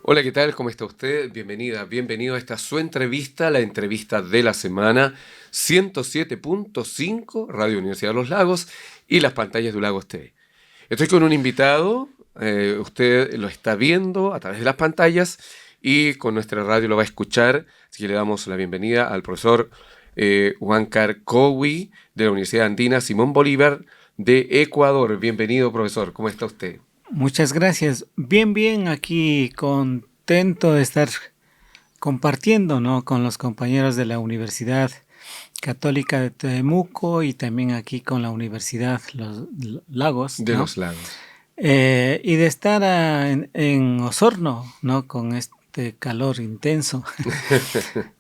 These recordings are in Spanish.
Hola, ¿qué tal? ¿Cómo está usted? Bienvenida, bienvenido a esta su entrevista, la entrevista de la semana 107.5 Radio Universidad de los Lagos y las pantallas de Lagos TV. Estoy con un invitado, usted lo está viendo a través de las pantallas y con nuestra radio lo va a escuchar, así que le damos la bienvenida al profesor Huáncar Cowi de la Universidad Andina Simón Bolívar de Ecuador. Bienvenido, profesor, ¿cómo está usted? Muchas gracias. Bien, bien, aquí contento de estar compartiendo, ¿no?, con los compañeros de la Universidad Católica de Temuco y también aquí con la Universidad Los Lagos, De ¿no? los Lagos. Y de estar en Osorno, ¿no?, con este calor intenso,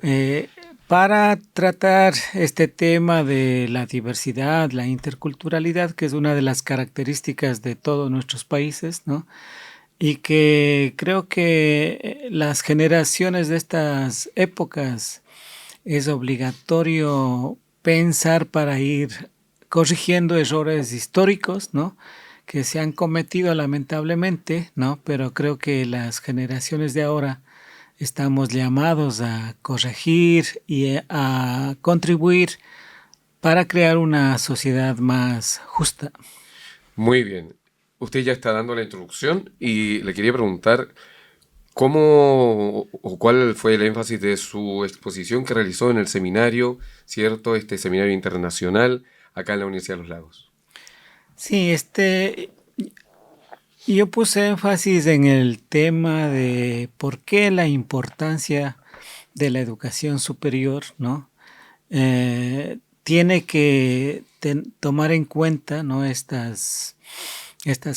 eh, para tratar este tema de la diversidad, la interculturalidad, que es una de las características de todos nuestros países, ¿no? Y que creo que las generaciones de estas épocas es obligatorio pensar para ir corrigiendo errores históricos, ¿no?, que se han cometido lamentablemente, ¿no? Pero creo que las generaciones de ahora estamos llamados a corregir y a contribuir para crear una sociedad más justa. Muy bien. Usted ya está dando la introducción y le quería preguntar cómo o cuál fue el énfasis de su exposición que realizó en el seminario, ¿cierto? Este seminario internacional acá en la Universidad de los Lagos. Sí, yo puse énfasis en el tema de por qué la importancia de la educación superior, ¿no? Tiene que tomar en cuenta, ¿no?, estas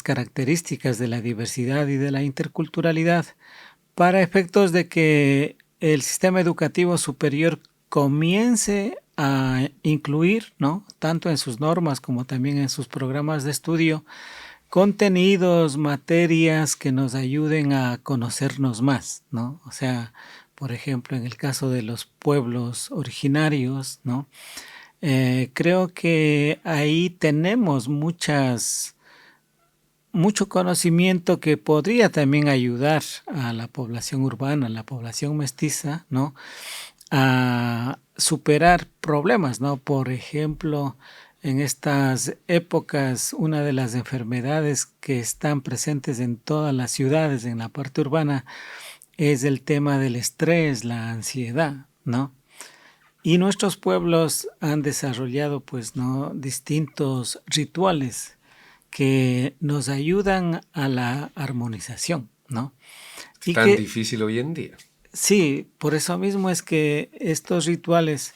características de la diversidad y de la interculturalidad para efectos de que el sistema educativo superior comience a incluir, ¿no?, tanto en sus normas como también en sus programas de estudio, contenidos, materias que nos ayuden a conocernos más, ¿no? O sea, por ejemplo, en el caso de los pueblos originarios, ¿no? Creo que ahí tenemos mucho conocimiento que podría también ayudar a la población urbana, a la población mestiza, ¿no?, a superar problemas, ¿no? Por ejemplo, en estas épocas, una de las enfermedades que están presentes en todas las ciudades, en la parte urbana, es el tema del estrés, la ansiedad, ¿no? Y nuestros pueblos han desarrollado, pues, ¿no?, distintos rituales que nos ayudan a la armonización, ¿no? Es Y tan que difícil hoy en día. sí, por eso mismo es que estos rituales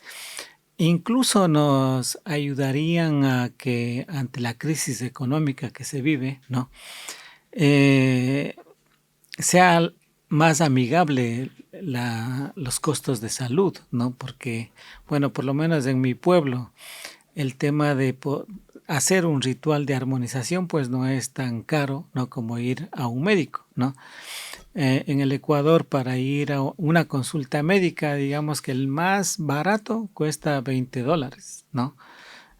incluso nos ayudarían a que ante la crisis económica que se vive, ¿no?, eh, sea más amigable los costos de salud, ¿no? Porque, bueno, por lo menos en mi pueblo, el tema de hacer un ritual de armonización, pues no es tan caro, ¿no?, como ir a un médico, ¿no? En el Ecuador, para ir a una consulta médica, digamos que el más barato cuesta $20, ¿no?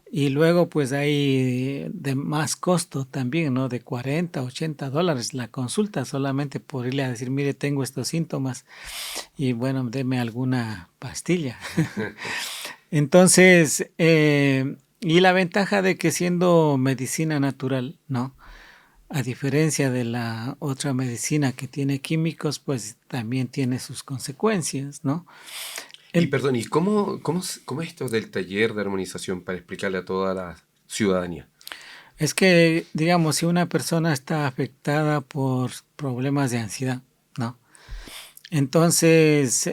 Y luego pues hay de más costo también, ¿no?, de 40, $80 la consulta, solamente por irle a decir, mire, tengo estos síntomas y bueno, deme alguna pastilla. Entonces, y la ventaja de que siendo medicina natural, ¿no?, a diferencia de la otra medicina que tiene químicos, pues también tiene sus consecuencias, ¿no? Y En- perdón, ¿y cómo es esto del taller de armonización para explicarle a toda la ciudadanía? es que, digamos, si una persona está afectada por problemas de ansiedad, ¿no? Entonces,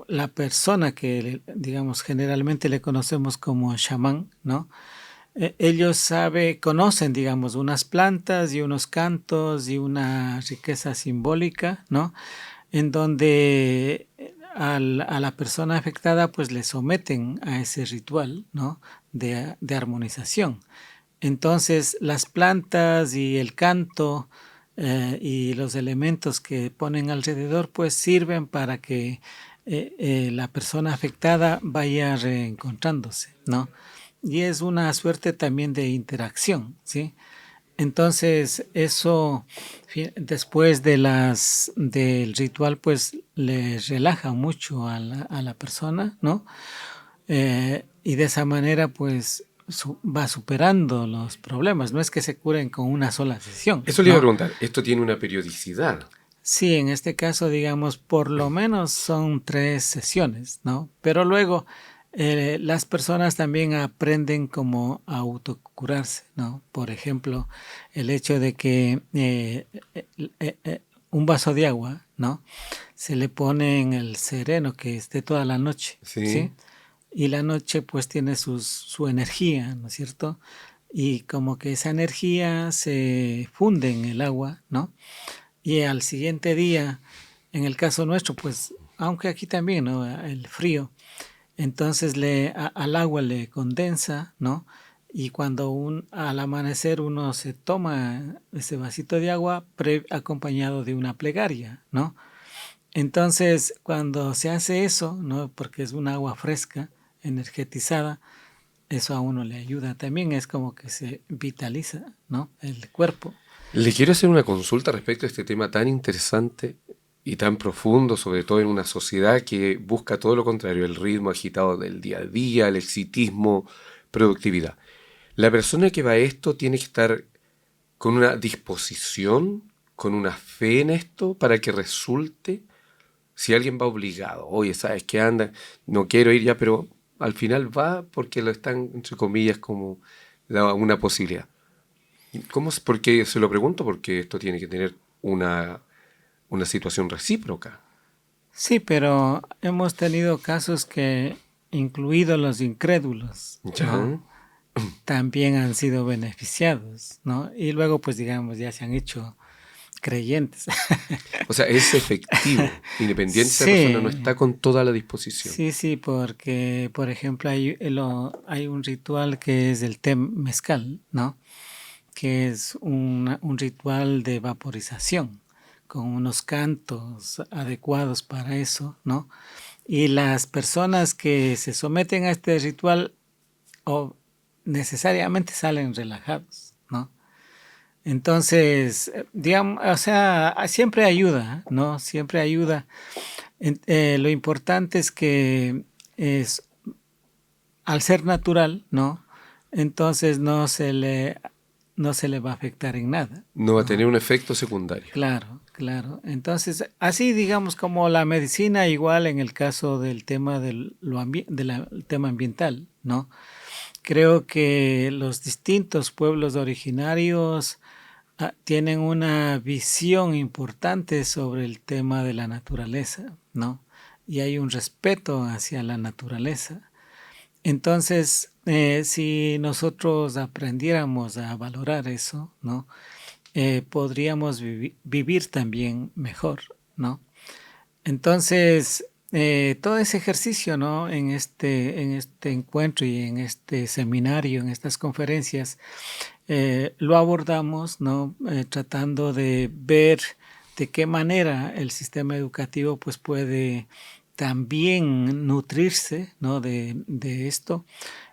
la persona que, digamos, generalmente le conocemos como chamán, ¿no? Ellos conocen, digamos, unas plantas y unos cantos y una riqueza simbólica, ¿no?, en donde a la persona afectada pues le someten a ese ritual, ¿no?, de armonización. Entonces las plantas y el canto y los elementos que ponen alrededor pues sirven para que la persona afectada vaya reencontrándose, ¿no? Y es una suerte también de interacción, ¿sí? Entonces, eso después de del ritual, pues le relaja mucho a la persona, ¿no? Y de esa manera, pues va superando los problemas. No es que se curen con una sola sesión, Eso le iba a ¿no? preguntar, ¿esto tiene una periodicidad? Sí, en este caso, digamos, por lo menos son 3 sesiones, ¿no? Pero luego las personas también aprenden como a autocurarse, ¿no? Por ejemplo, el hecho de que un vaso de agua, ¿no? Se le pone en el sereno que esté toda la noche, ¿sí? Sí. Y la noche pues tiene su energía, ¿no es cierto? Y como que esa energía se funde en el agua, ¿no? Y al siguiente día, en el caso nuestro, pues, aunque aquí también, ¿no? El frío, entonces al agua le condensa, ¿no? Y cuando al amanecer uno se toma ese vasito de agua acompañado de una plegaria, ¿no? Entonces, cuando se hace eso, ¿no? Porque es un agua fresca, energetizada, eso a uno le ayuda. También es como que se vitaliza, ¿no? El cuerpo. Le quiero hacer una consulta respecto a este tema tan interesante y tan profundo, sobre todo en una sociedad que busca todo lo contrario, el ritmo agitado del día a día, el exitismo, productividad. La persona que va a esto tiene que estar con una disposición, con una fe en esto para que resulte. Si alguien va obligado, oye, ¿sabes qué anda? No quiero ir ya, pero al final va porque lo están, entre comillas, como una posibilidad. ¿Cómo? Porque se lo pregunto porque esto tiene que tener una situación recíproca. Sí, pero hemos tenido casos que, incluidos los incrédulos, ¿no? ¿Ya? También han sido beneficiados, ¿no? Y luego, pues digamos, ya se han hecho creyentes. O sea, es efectivo, independiente si esa persona no Sí, está con toda la disposición. sí, sí, porque, por ejemplo, hay un ritual que es el té mezcal, ¿no? Que es un ritual de vaporización, con unos cantos adecuados para eso, ¿no? Y las personas que se someten a este ritual o necesariamente salen relajados, ¿no? Entonces, digamos, o sea, siempre ayuda, ¿no? Siempre ayuda. Lo importante es que es, al ser natural, ¿no? Entonces no se le va a afectar en nada, No va a tener ¿no? un efecto secundario. Claro, claro. Entonces, así digamos como la medicina, igual en el caso del tema del tema ambiental, ¿no? Creo que los distintos pueblos originarios tienen una visión importante sobre el tema de la naturaleza, ¿no? Y hay un respeto hacia la naturaleza. Entonces, si nosotros aprendiéramos a valorar eso, ¿no? Podríamos vivir también mejor, ¿no? Entonces, todo ese ejercicio, ¿no? En este encuentro y en este seminario, en estas conferencias, lo abordamos, ¿no? Tratando de ver de qué manera el sistema educativo pues, puede también nutrirse, ¿no? de esto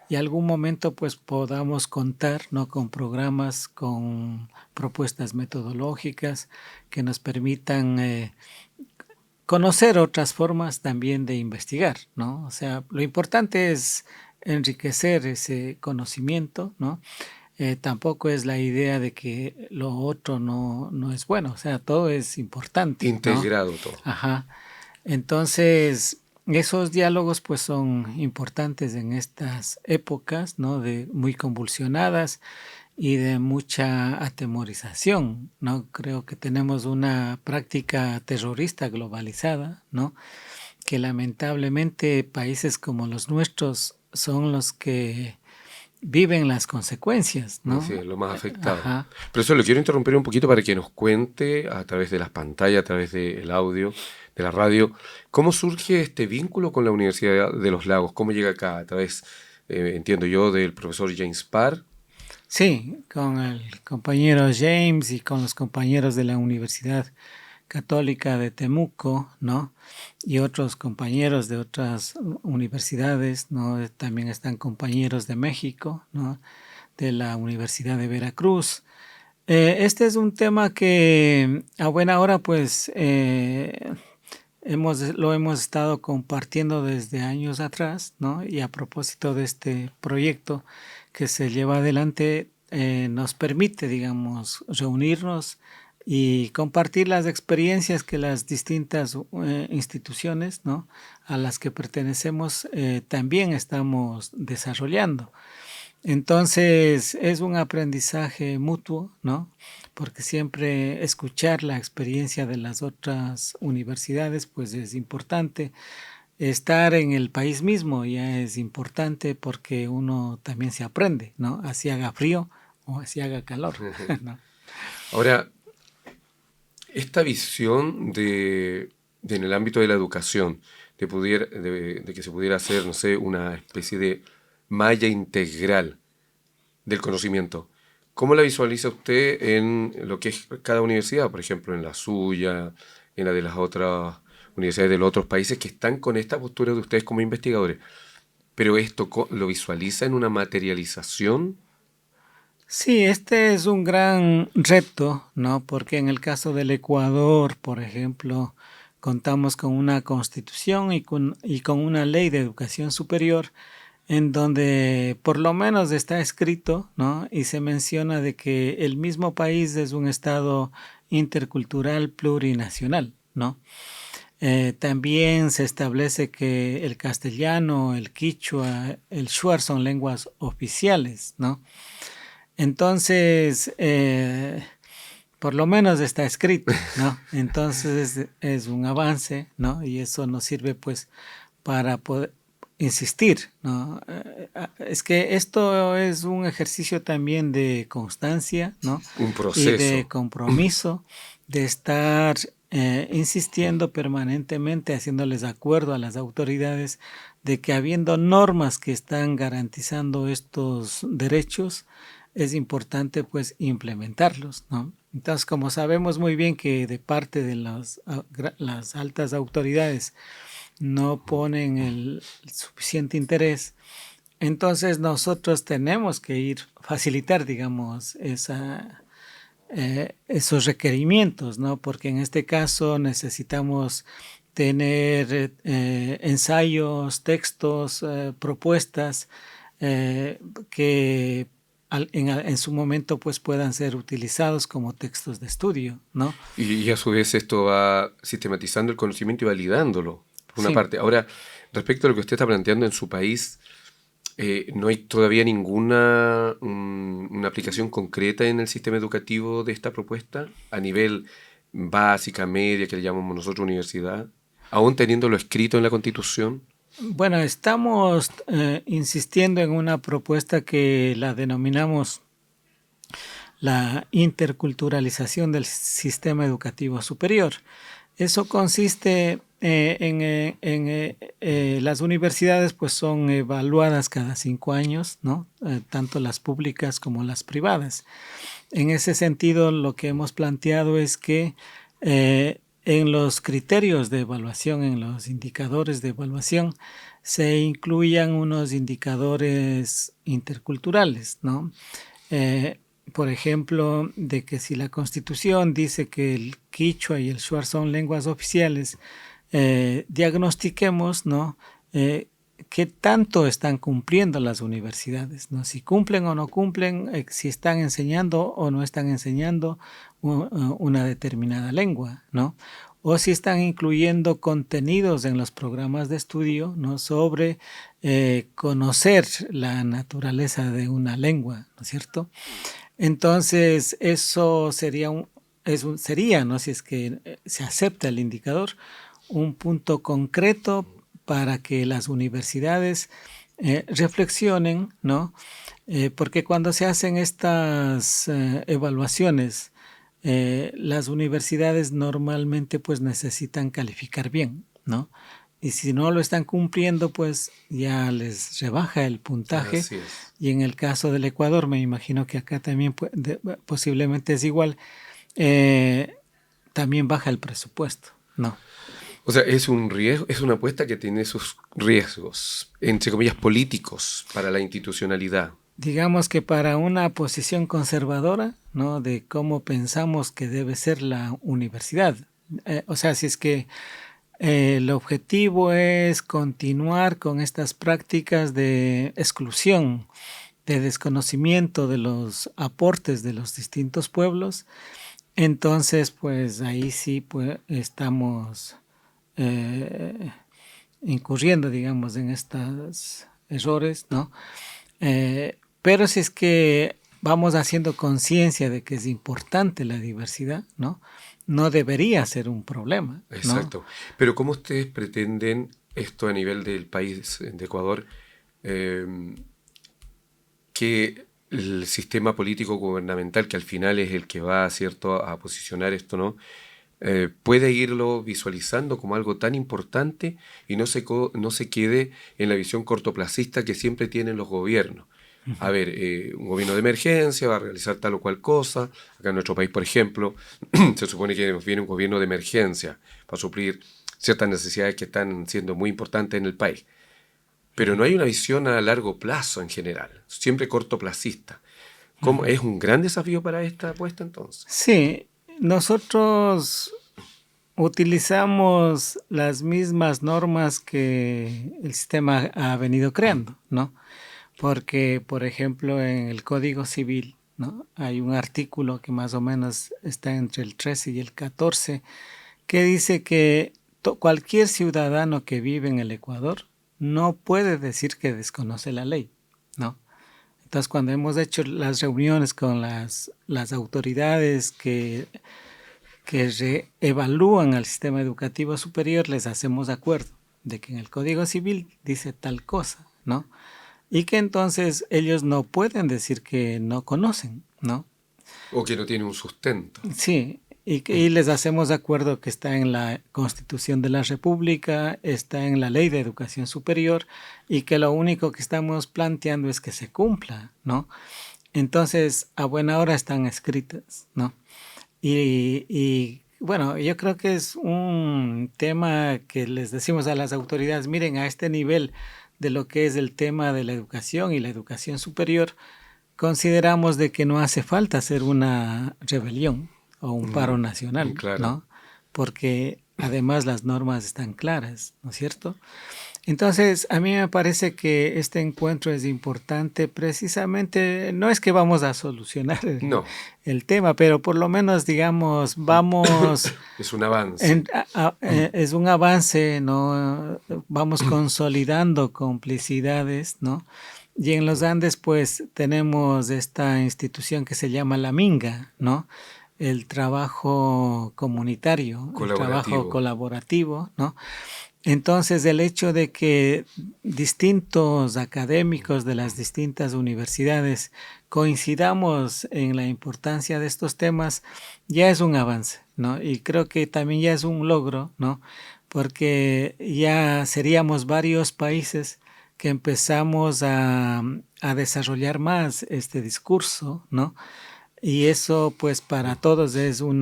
y algún momento pues podamos contar, ¿no? Con programas, con propuestas metodológicas que nos permitan conocer otras formas también de investigar, ¿no? O sea, lo importante es enriquecer ese conocimiento, ¿no? Tampoco es la idea de que lo otro no es bueno, o sea, todo es importante, ¿no? Integrado todo. Ajá. Entonces, esos diálogos pues son importantes en estas épocas, ¿no? De muy convulsionadas y de mucha atemorización, ¿no? Creo que tenemos una práctica terrorista globalizada, ¿no? Que lamentablemente países como los nuestros son los que viven las consecuencias, Así ¿no? es, lo más afectado. Ajá. Pero eso lo quiero interrumpir un poquito para que nos cuente a través de las pantallas, a través del audio, de la radio, cómo surge este vínculo con la Universidad de los Lagos, cómo llega acá a través, entiendo yo, del profesor James Parr. Sí, con el compañero James y con los compañeros de la Universidad Católica de Temuco, ¿no? Y otros compañeros de otras universidades, ¿no? También están compañeros de México, ¿no? De la Universidad de Veracruz. Este es un tema que a buena hora pues lo hemos estado compartiendo desde años atrás, ¿no? Y a propósito de este proyecto que se lleva adelante, nos permite, digamos, reunirnos y compartir las experiencias que las distintas instituciones, ¿no? A las que pertenecemos también estamos desarrollando. Entonces es un aprendizaje mutuo, ¿no? Porque siempre escuchar la experiencia de las otras universidades pues es importante. Estar en el país mismo ya es importante porque uno también se aprende, ¿no? Así haga frío o así haga calor, ¿no? Ahora, esta visión en el ámbito de la educación, de que se pudiera hacer, no sé, una especie de malla integral del conocimiento, ¿cómo la visualiza usted en lo que es cada universidad? Por ejemplo, en la suya, en la de las otras universidades de los otros países que están con esta postura de ustedes como investigadores. Pero esto lo visualiza en una materialización. Sí, este es un gran reto, ¿no? Porque en el caso del Ecuador, por ejemplo, contamos con una constitución y con una ley de educación superior en donde por lo menos está escrito, ¿no? Y se menciona de que el mismo país es un estado intercultural plurinacional, ¿no? También se establece que el castellano, el quichua, el shuar son lenguas oficiales, ¿no? Entonces, por lo menos está escrito, ¿no? Entonces es un avance, ¿no? Y eso nos sirve pues para poder insistir, ¿no? Es que esto es un ejercicio también de constancia, ¿no? Un Y de proceso. compromiso, de estar insistiendo permanentemente, haciéndoles acuerdo a las autoridades de que habiendo normas que están garantizando estos derechos, es importante pues implementarlos, ¿no? Entonces, como sabemos muy bien que de parte de las altas autoridades no ponen el suficiente interés, entonces nosotros tenemos que ir facilitar, digamos, esos requerimientos, ¿no? Porque en este caso necesitamos tener ensayos, textos, propuestas que en su momento pues puedan ser utilizados como textos de estudio, ¿no? Y a su vez esto va sistematizando el conocimiento y validándolo, por una Sí. parte. Ahora, respecto a lo que usted está planteando en su país, no hay todavía ninguna una aplicación concreta en el sistema educativo de esta propuesta a nivel básica, media, que le llamamos nosotros universidad, aún teniéndolo escrito en la Constitución. Bueno, estamos insistiendo en una propuesta que la denominamos la interculturalización del sistema educativo superior. Eso consiste las universidades pues son evaluadas cada 5 años, ¿no? Tanto las públicas como las privadas. En ese sentido, lo que hemos planteado es que en los criterios de evaluación, en los indicadores de evaluación, se incluyan unos indicadores interculturales, ¿no? Por ejemplo, de que si la Constitución dice que el quichua y el shuar son lenguas oficiales, diagnostiquemos, ¿no? ¿Qué tanto están cumpliendo las universidades, ¿no? Si cumplen o no cumplen, si están enseñando o no están enseñando una determinada lengua, ¿no? O si están incluyendo contenidos en los programas de estudio, ¿no? Sobre conocer la naturaleza de una lengua, ¿no es cierto? Entonces, eso sería, ¿no? Si es que se acepta el indicador, un punto concreto para que las universidades reflexionen, ¿no? Porque cuando se hacen estas evaluaciones, las universidades normalmente pues necesitan calificar bien, ¿no? Y si no lo están cumpliendo, pues ya les rebaja el puntaje. Así es. Y en el caso del Ecuador, me imagino que acá también posiblemente es igual, eh, también baja el presupuesto, ¿no? O sea, es un riesgo, es una apuesta que tiene sus riesgos, entre comillas, políticos para la institucionalidad. Digamos que para una posición conservadora, ¿no? De cómo pensamos que debe ser la universidad. O sea, si es que el objetivo es continuar con estas prácticas de exclusión, de desconocimiento de los aportes de los distintos pueblos, entonces pues ahí sí pues, estamos eh, incurriendo, digamos, en estos errores, ¿no? Pero si es que vamos haciendo conciencia de que es importante la diversidad, ¿no? No debería ser un problema, ¿no? Exacto. Pero ¿cómo ustedes pretenden esto a nivel del país, de Ecuador, eh, que el sistema político gubernamental, que al final es el que va, ¿cierto?, a posicionar esto, ¿no? Puede irlo visualizando como algo tan importante y no se quede en la visión cortoplacista que siempre tienen los gobiernos. A ver, un gobierno de emergencia va a realizar tal o cual cosa. Acá en nuestro país, por ejemplo, se supone que nos viene un gobierno de emergencia para suplir ciertas necesidades que están siendo muy importantes en el país. Pero no hay una visión a largo plazo en general, siempre cortoplacista. ¿Cómo? ¿Es un gran desafío para esta apuesta entonces? Sí, nosotros utilizamos las mismas normas que el sistema ha venido creando, ¿no? Porque, por ejemplo, en el Código Civil, ¿no? Hay un artículo que más o menos está entre el 13 y el 14 que dice que cualquier ciudadano que vive en el Ecuador no puede decir que desconoce la ley, ¿no? Entonces, cuando hemos hecho las reuniones con las autoridades que evalúan al sistema educativo superior, les hacemos acuerdo de que en el Código Civil dice tal cosa, ¿no? Y que entonces ellos no pueden decir que no conocen, ¿no? O que no tiene un sustento. Sí, y les hacemos acuerdo que está en la Constitución de la República, está en la Ley de Educación Superior y que lo único que estamos planteando es que se cumpla, ¿no? Entonces, a buena hora están escritas, ¿no? Bueno, yo creo que es un tema que les decimos a las autoridades, miren, a este nivel de lo que es el tema de la educación y la educación superior, consideramos de que no hace falta hacer una rebelión o un paro nacional, Claro. ¿no? Porque además las normas están claras, ¿no es cierto? Entonces, a mí me parece que este encuentro es importante precisamente, no es que vamos a solucionar No, el tema, pero por lo menos, digamos, vamos, es un avance. es un avance, ¿no? Vamos consolidando complicidades, ¿no? Y en los Andes, pues, tenemos esta institución que se llama la Minga, ¿no? El trabajo comunitario, el trabajo colaborativo, ¿no? Entonces, el hecho de que distintos académicos de las distintas universidades coincidamos en la importancia de estos temas ya es un avance, ¿no? Y creo que también ya es un logro, ¿no? Porque ya seríamos varios países que empezamos a desarrollar más este discurso, ¿no? Y eso, pues, para todos es un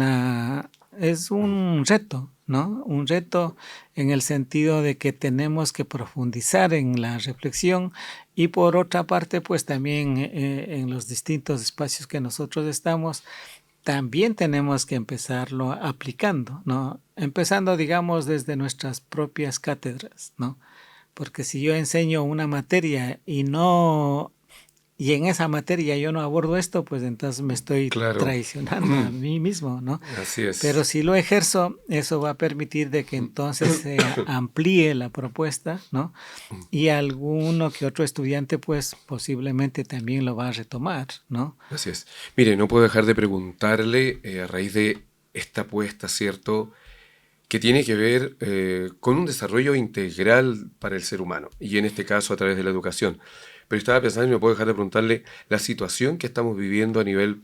reto, ¿no? Un reto en el sentido de que tenemos que profundizar en la reflexión y por otra parte, pues también en los distintos espacios que nosotros estamos, también tenemos que empezarlo aplicando, ¿no? Empezando, digamos, desde nuestras propias cátedras, ¿no? Porque si yo enseño una materia y en esa materia yo no abordo esto, pues entonces me estoy traicionando a mí mismo, ¿no? Así es. Pero si lo ejerzo, eso va a permitir de que entonces se amplíe la propuesta, ¿no? Y alguno que otro estudiante, pues posiblemente también lo va a retomar, ¿no? Así es. Mire, no puedo dejar de preguntarle a raíz de esta apuesta, ¿cierto?, que tiene que ver con un desarrollo integral para el ser humano, y en este caso a través de la educación. Pero estaba pensando y no puedo dejar de preguntarle la situación que estamos viviendo a nivel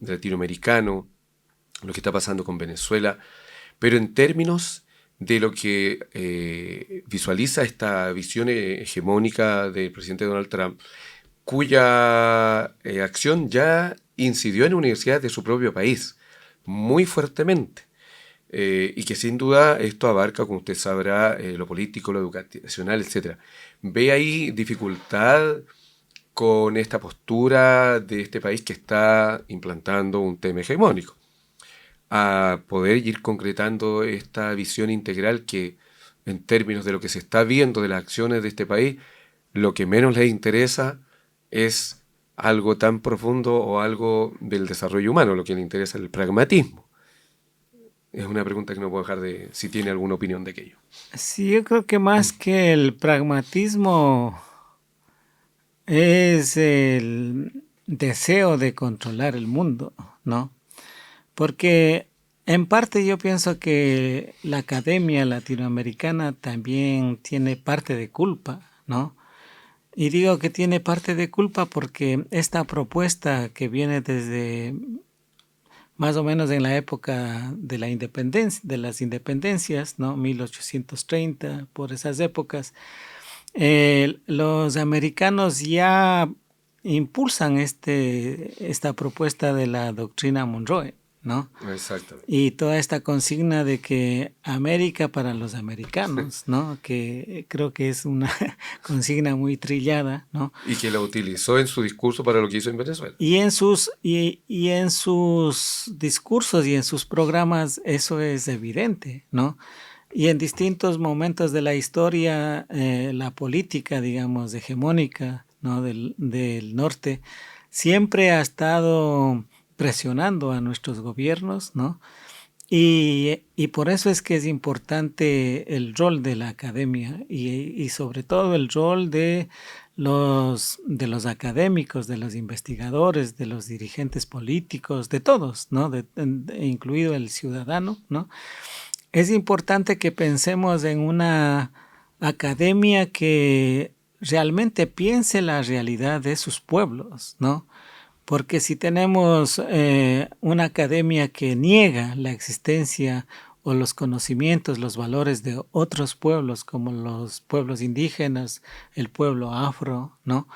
latinoamericano, lo que está pasando con Venezuela, pero en términos de lo que visualiza esta visión hegemónica del presidente Donald Trump, cuya acción ya incidió en universidades de su propio país muy fuertemente. Y que sin duda esto abarca, como usted sabrá, lo político, lo educacional, etc. ¿Ve ahí dificultad con esta postura de este país que está implantando un tema hegemónico, a poder ir concretando esta visión integral que, en términos de lo que se está viendo de las acciones de este país, lo que menos les interesa es algo tan profundo o algo del desarrollo humano, lo que les interesa es el pragmatismo. Es una pregunta que no puedo dejar de si tiene alguna opinión de aquello. Sí, yo creo que más que el pragmatismo es el deseo de controlar el mundo, ¿no? Porque en parte yo pienso que la academia latinoamericana también tiene parte de culpa, ¿no? Y digo que tiene parte de culpa porque esta propuesta que viene desde más o menos en la época de la independencia, de las independencias, ¿no? 1830, por esas épocas, los americanos ya impulsan esta propuesta de la doctrina Monroe, ¿no? Exactamente. Y toda esta consigna de que América para los americanos, ¿no? Que creo que es una consigna muy trillada, ¿no? Y que la utilizó en su discurso para lo que hizo en Venezuela. Y en sus discursos y en sus programas eso es evidente, ¿no? Y en distintos momentos de la historia, la política, digamos, hegemónica, ¿no? del norte, siempre ha estado presionando a nuestros gobiernos, ¿no? Y por eso es que es importante el rol de la academia y sobre todo el rol de los académicos, de los investigadores, de los dirigentes políticos, de todos, ¿no? Incluido el ciudadano, ¿no? Es importante que pensemos en una academia que realmente piense la realidad de sus pueblos, ¿no? Porque si tenemos una academia que niega la existencia o los conocimientos, los valores de otros pueblos, como los pueblos indígenas, el pueblo afro, ¿no?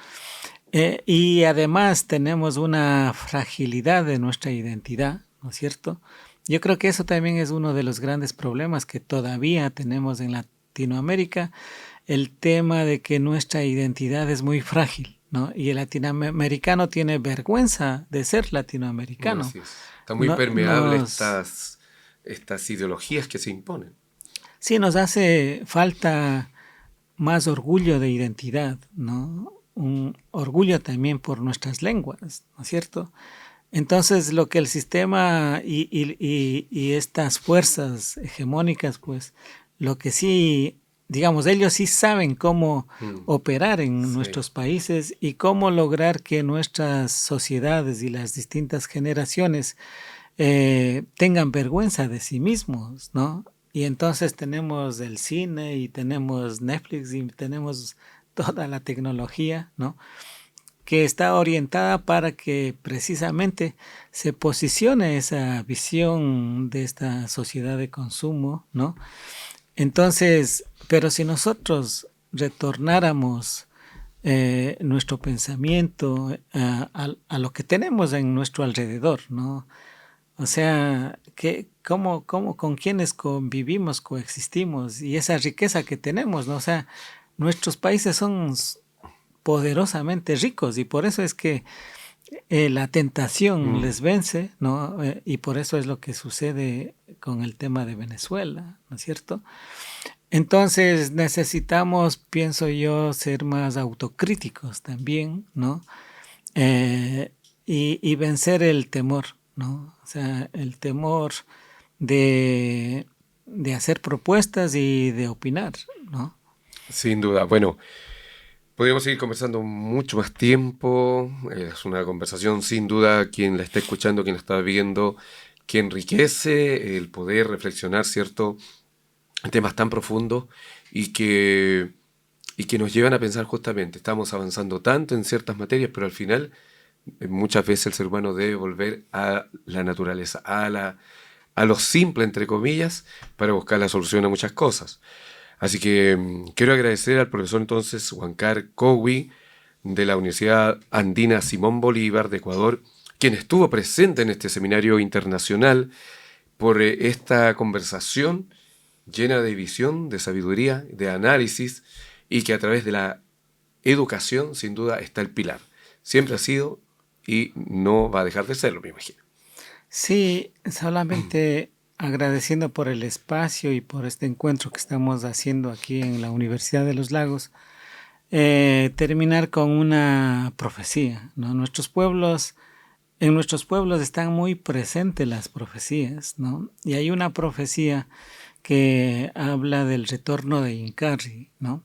Y además tenemos una fragilidad de nuestra identidad, ¿no es cierto? Yo creo que eso también es uno de los grandes problemas que todavía tenemos en Latinoamérica, el tema de que nuestra identidad es muy frágil, ¿no? Y el latinoamericano tiene vergüenza de ser latinoamericano. Así es. Está muy permeable estas ideologías que se imponen. Sí, nos hace falta más orgullo de identidad, ¿no? Un orgullo también por nuestras lenguas, ¿no es cierto? Entonces, lo que el sistema y estas fuerzas hegemónicas, pues, lo que sí, digamos, ellos sí saben cómo operar en nuestros países y cómo lograr que nuestras sociedades y las distintas generaciones tengan vergüenza de sí mismos, ¿no? Y entonces tenemos el cine y tenemos Netflix y tenemos toda la tecnología, ¿no? Que está orientada para que precisamente se posicione esa visión de esta sociedad de consumo, ¿no? Entonces, pero si nosotros retornáramos nuestro pensamiento a lo que tenemos en nuestro alrededor, ¿no? O sea, con quienes convivimos, coexistimos y esa riqueza que tenemos, ¿no? O sea, nuestros países son poderosamente ricos y por eso es que la tentación les vence, ¿no? Y por eso es lo que sucede con el tema de Venezuela, ¿no es cierto? Entonces necesitamos, pienso yo, ser más autocríticos también, ¿no? Y vencer el temor, ¿no? O sea, el temor de hacer propuestas y de opinar, ¿no? Sin duda. Bueno, podríamos seguir conversando mucho más tiempo. Es una conversación sin duda, quien la está escuchando, quien la está viendo, que enriquece el poder reflexionar, ¿cierto?, en temas tan profundos y que nos llevan a pensar justamente, estamos avanzando tanto en ciertas materias, pero al final muchas veces el ser humano debe volver a la naturaleza, a lo simple, entre comillas, para buscar la solución a muchas cosas. Así que quiero agradecer al profesor entonces Huancar Cowi de la Universidad Andina Simón Bolívar de Ecuador, quien estuvo presente en este seminario internacional, por esta conversación llena de visión, de sabiduría, de análisis, y que a través de la educación, sin duda, está el pilar. Siempre ha sido y no va a dejar de serlo, me imagino. Sí, solamente agradeciendo por el espacio y por este encuentro que estamos haciendo aquí en la Universidad de los Lagos, terminar con una profecía, ¿no? En nuestros pueblos están muy presentes las profecías, ¿no? Y hay una profecía que habla del retorno de Incarri, ¿no?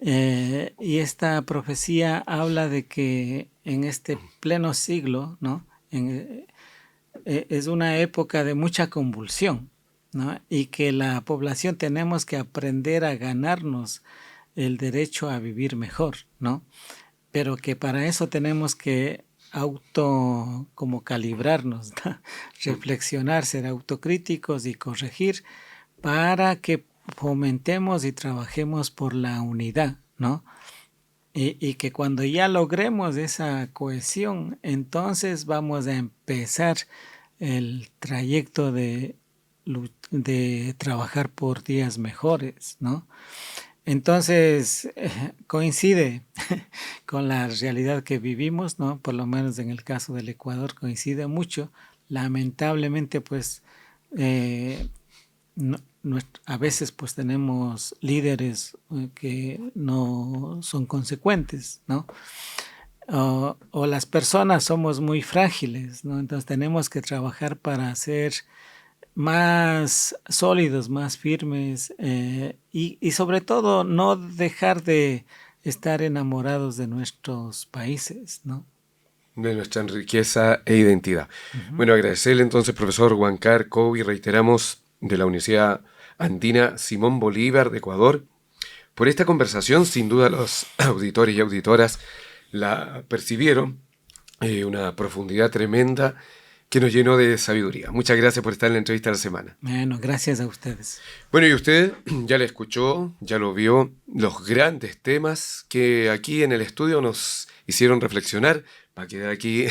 Y esta profecía habla de que en este pleno siglo, ¿no? Es una época de mucha convulsión, ¿no? Y que la población tenemos que aprender a ganarnos el derecho a vivir mejor, ¿no? Pero que para eso tenemos que como calibrarnos, ¿no? Reflexionar, ser autocríticos y corregir para que fomentemos y trabajemos por la unidad, ¿no? Y que cuando ya logremos esa cohesión, entonces vamos a empezar el trayecto de trabajar por días mejores, ¿no? Entonces, coincide con la realidad que vivimos, ¿no? Por lo menos en el caso del Ecuador coincide mucho. Lamentablemente, pues, no, a veces pues tenemos líderes que no son consecuentes, ¿no? O las personas somos muy frágiles, ¿no? Entonces tenemos que trabajar para ser más sólidos, más firmes y sobre todo no dejar de estar enamorados de nuestros países, ¿no? De nuestra riqueza e identidad. Uh-huh. Bueno, agradecerle entonces, profesor Huancar Coby, reiteramos, de la Universidad Andina Simón Bolívar de Ecuador, por esta conversación. Sin duda los auditores y auditoras la percibieron, una profundidad tremenda que nos llenó de sabiduría. Muchas gracias por estar en la entrevista de la semana. Bueno, gracias a ustedes. Bueno, y usted ya la escuchó, ya lo vio, los grandes temas que aquí en el estudio nos hicieron reflexionar. Va a quedar aquí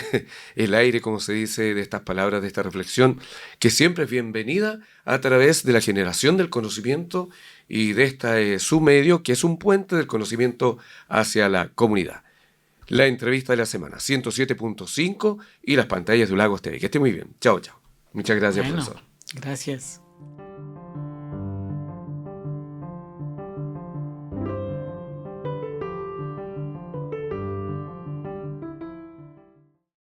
el aire, como se dice, de estas palabras, de esta reflexión, que siempre es bienvenida a través de la generación del conocimiento y de este su medio, que es un puente del conocimiento hacia la comunidad. La entrevista de la semana, 107.5 y las pantallas de Lagos TV. Que esté muy bien. Chao, chao. Muchas gracias, bueno, profesor. Gracias.